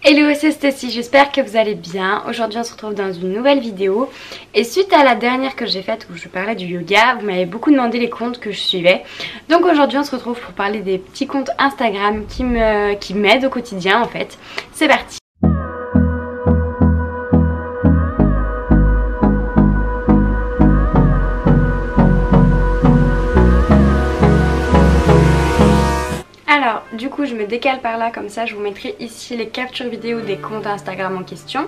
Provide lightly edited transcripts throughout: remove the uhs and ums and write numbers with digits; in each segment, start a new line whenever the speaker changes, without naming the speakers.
Hello, c'est Stacy, j'espère que vous allez bien. Aujourd'hui on se retrouve dans une nouvelle vidéo. Et suite à la dernière que j'ai faite où je parlais du yoga, vous m'avez beaucoup demandé les comptes que je suivais. Donc aujourd'hui on se retrouve pour parler des petits comptes Instagram qui m'aident au quotidien en fait. C'est parti. Alors du coup je me décale par là, comme ça je vous mettrai ici les captures vidéo des comptes Instagram en question.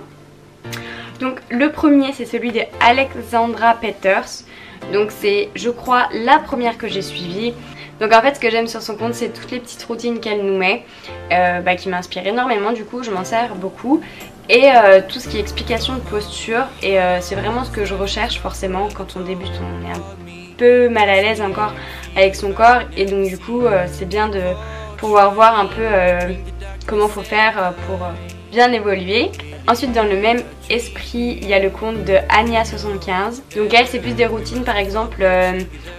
Donc le premier c'est celui de Alexandra Peters. Donc c'est je crois la première que j'ai suivie. Donc en fait ce que j'aime sur son compte c'est toutes les petites routines qu'elle nous met qui m'inspirent énormément, du coup je m'en sers beaucoup. Et tout ce qui est explication de posture, et c'est vraiment ce que je recherche forcément quand on débute, on est un peu mal à l'aise encore avec son corps. Et donc du coup c'est bien de pouvoir voir un peu comment faut faire pour bien évoluer. Ensuite dans le même esprit il y a le compte de Anya75. Donc elle c'est plus des routines par exemple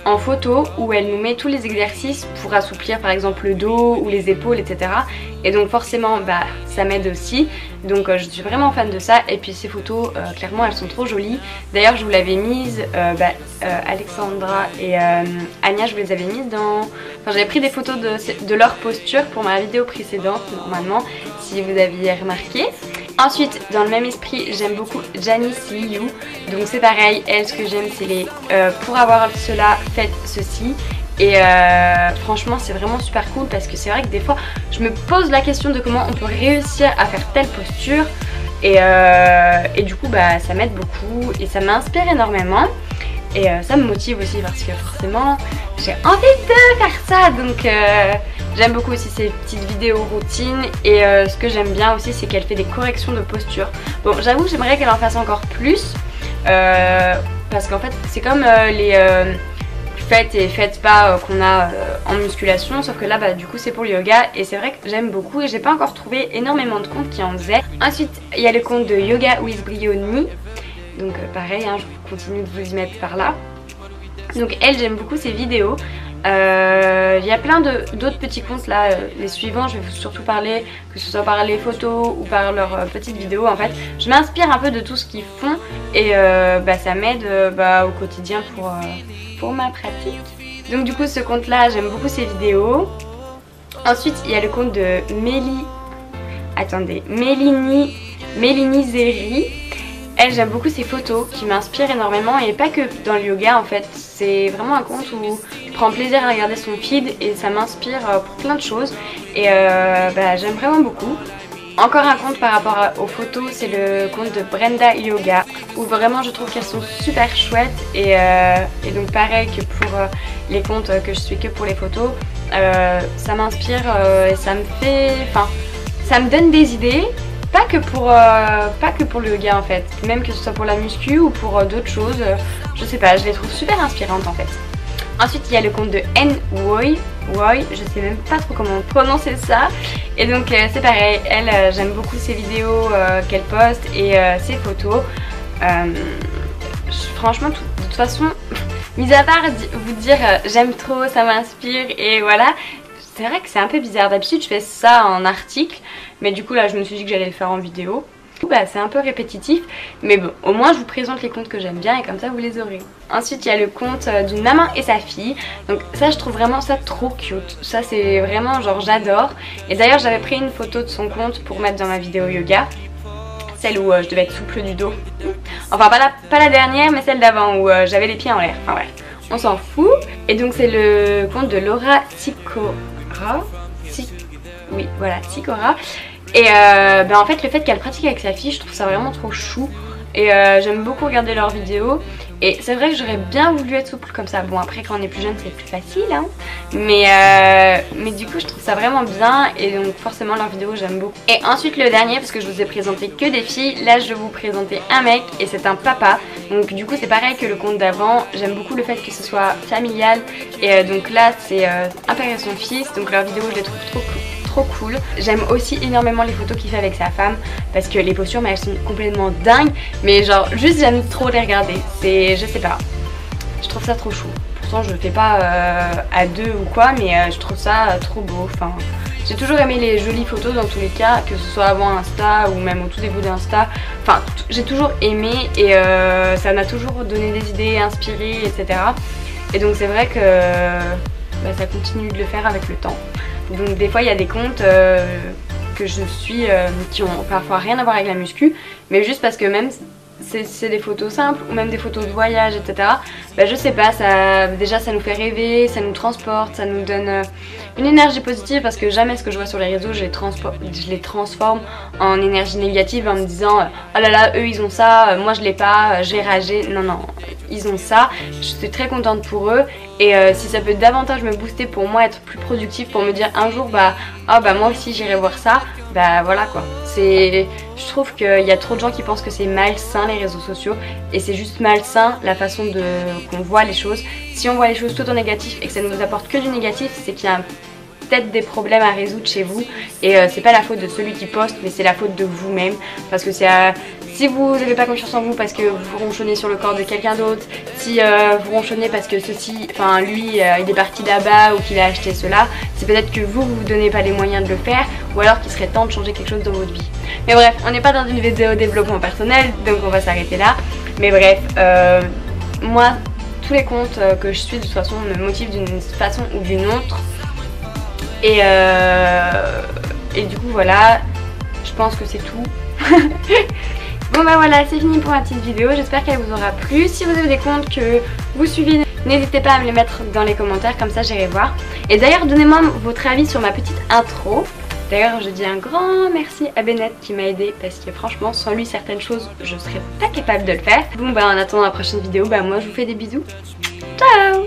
en photo où elle nous met tous les exercices pour assouplir par exemple le dos ou les épaules etc. Et donc forcément ça m'aide aussi. Donc je suis vraiment fan de ça. Et puis ces photos clairement elles sont trop jolies. D'ailleurs je vous l'avais mise, Alexandra et Anya je vous les avais mises dans... Enfin j'avais pris des photos de leur posture pour ma vidéo précédente normalement si vous aviez remarqué. Ensuite dans le même esprit j'aime beaucoup Janice Liu. Donc c'est pareil, elle ce que j'aime c'est les pour avoir cela faites ceci. Et franchement c'est vraiment super cool parce que c'est vrai que des fois je me pose la question de comment on peut réussir à faire telle posture. Et du coup ça m'aide beaucoup et ça m'inspire énormément. Et ça me motive aussi parce que forcément j'ai envie de faire ça. Donc j'aime beaucoup aussi ces petites vidéos routines. Et ce que j'aime bien aussi c'est qu'elle fait des corrections de posture. Bon j'avoue que j'aimerais qu'elle en fasse encore plus parce qu'en fait c'est comme les faites et faites pas qu'on a en musculation, sauf que là du coup c'est pour le yoga. Et c'est vrai que j'aime beaucoup et j'ai pas encore trouvé énormément de comptes qui en faisaient. Ensuite il y a le compte de Yoga with Brioni. Donc pareil je continue de vous y mettre par là. Donc elle j'aime beaucoup ses vidéos. Il y a plein d'autres petits comptes là, les suivants je vais surtout parler, que ce soit par les photos ou par leurs petites vidéos. En fait je m'inspire un peu de tout ce qu'ils font et ça m'aide au quotidien pour ma pratique. Donc du coup ce compte là j'aime beaucoup ses vidéos. Ensuite il y a le compte de Mélini Zeri. Elle j'aime beaucoup ses photos qui m'inspirent énormément et pas que dans le yoga en fait. C'est vraiment un compte où je prends plaisir à regarder son feed et ça m'inspire pour plein de choses. Et j'aime vraiment beaucoup. Encore un compte par rapport aux photos, c'est le compte de Brenda Yoga où vraiment je trouve qu'elles sont super chouettes. Et donc pareil que pour les comptes que je suis que pour les photos, ça m'inspire et ça me fait... Enfin, ça me donne des idées. Pas que pour le yoga en fait, même que ce soit pour la muscu ou pour d'autres choses, je sais pas, je les trouve super inspirantes en fait. Ensuite il y a le compte de N-Woy, je sais même pas trop comment prononcer ça. Et donc c'est pareil, elle j'aime beaucoup ses vidéos qu'elle poste et ses photos. Franchement de toute façon, mis à part vous dire j'aime trop, ça m'inspire et voilà. C'est vrai que c'est un peu bizarre, d'habitude je fais ça en article, mais du coup là je me suis dit que j'allais le faire en vidéo. C'est un peu répétitif, mais bon, au moins je vous présente les comptes que j'aime bien et comme ça vous les aurez. Ensuite il y a le compte d'une maman et sa fille, donc ça je trouve vraiment ça trop cute. Ça c'est vraiment genre j'adore. Et d'ailleurs j'avais pris une photo de son compte pour mettre dans ma vidéo yoga. Celle où je devais être souple du dos. Enfin pas la dernière mais celle d'avant où j'avais les pieds en l'air, enfin bref. On s'en fout. Et donc c'est le compte de Laura Sikora. Oui voilà, Sikora. Et en fait le fait qu'elle pratique avec sa fille je trouve ça vraiment trop chou. Et j'aime beaucoup regarder leurs vidéos. Et c'est vrai que j'aurais bien voulu être souple comme ça. Bon après quand on est plus jeune c'est plus facile hein. Mais du coup je trouve ça vraiment bien. Et donc forcément leurs vidéos j'aime beaucoup. Et ensuite le dernier, parce que je vous ai présenté que des filles, là je vais vous présenter un mec et c'est un papa. Donc du coup c'est pareil que le compte d'avant. J'aime beaucoup le fait que ce soit familial. Et donc là c'est un père et son fils. Donc leurs vidéos je les trouve trop cool. J'aime aussi énormément les photos qu'il fait avec sa femme parce que les postures mais elles sont complètement dingues. Mais genre juste j'aime trop les regarder. C'est, je sais pas, je trouve ça trop chou. Pourtant je le fais pas à deux ou quoi, mais je trouve ça trop beau. Enfin J'ai toujours aimé les jolies photos dans tous les cas, que ce soit avant Insta ou même au tout début d'Insta. Enfin, j'ai toujours aimé et ça m'a toujours donné des idées, inspiré, etc. Et donc c'est vrai que ça continue de le faire avec le temps. Donc des fois il y a des comptes que je suis qui ont parfois rien à voir avec la muscu, mais juste parce que même c'est des photos simples ou même des photos de voyage, etc. Je sais pas, déjà ça nous fait rêver, ça nous transporte, ça nous donne une énergie positive, parce que jamais ce que je vois sur les réseaux je les transforme en énergie négative en me disant oh là là eux ils ont ça, moi je l'ai pas, je vais rager. Non non, ils ont ça, je suis très contente pour eux et si ça peut davantage me booster pour moi, être plus productive, pour me dire un jour moi aussi j'irai voir ça, voilà quoi. Je trouve qu'il y a trop de gens qui pensent que c'est malsain les réseaux sociaux, et c'est juste malsain la façon qu'on voit les choses. Si on voit les choses tout en négatif et que ça ne nous apporte que du négatif, c'est qu'il y a peut-être des problèmes à résoudre chez vous, et c'est pas la faute de celui qui poste, mais c'est la faute de vous-même, parce que si vous n'avez pas confiance en vous parce que vous ronchonnez sur le corps de quelqu'un d'autre, si vous ronchonnez parce que lui il est parti là-bas ou qu'il a acheté cela, c'est peut-être que vous donnez pas les moyens de le faire, ou alors qu'il serait temps de changer quelque chose dans votre vie. Mais bref, on n'est pas dans une vidéo développement personnel, donc on va s'arrêter là. Mais bref, moi tous les comptes que je suis de toute façon me motivent d'une façon ou d'une autre. Et du coup voilà, je pense que c'est tout. Bon voilà, c'est fini pour ma petite vidéo, j'espère qu'elle vous aura plu. Si vous avez des comptes que vous suivez, n'hésitez pas à me les mettre dans les commentaires, comme ça j'irai voir. Et d'ailleurs donnez-moi votre avis sur ma petite intro. D'ailleurs je dis un grand merci à Bennett qui m'a aidé, parce que franchement sans lui certaines choses je serais pas capable de le faire. Bon en attendant la prochaine vidéo, moi je vous fais des bisous. Ciao.